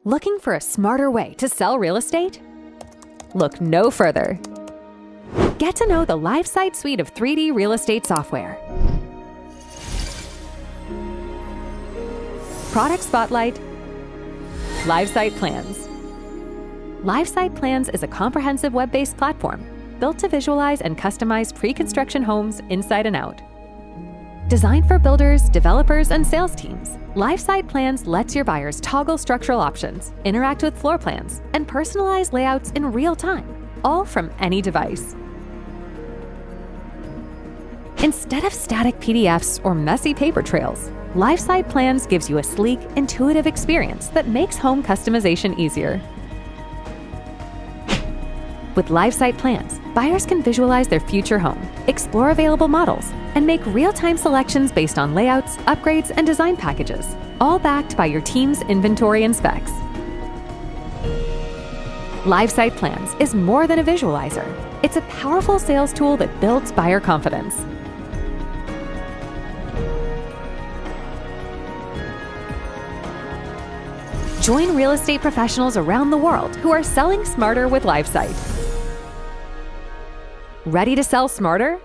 Looking for a smarter way to sell real estate? Look no further. Get to know the LiveSite suite of 3D real estate software. Product Spotlight, LiveSite Plans. LiveSite Plans is a comprehensive web-based platform built to visualize and customize pre-construction homes inside and out. Designed for builders, developers, and sales teams, LiveSite Plans lets your buyers toggle structural options, interact with floor plans, and personalize layouts in real time, all from any device. Instead of static PDFs or messy paper trails, LiveSite Plans gives you a sleek, intuitive experience that makes home customization easier. With LiveSite Plans, buyers can visualize their future home, explore available models, and make real-time selections based on layouts, upgrades, and design packages, all backed by your team's inventory and specs. LiveSite Plans is more than a visualizer. It's a powerful sales tool that builds buyer confidence. Join real estate professionals around the world who are selling smarter with LiveSite. Ready to sell smarter?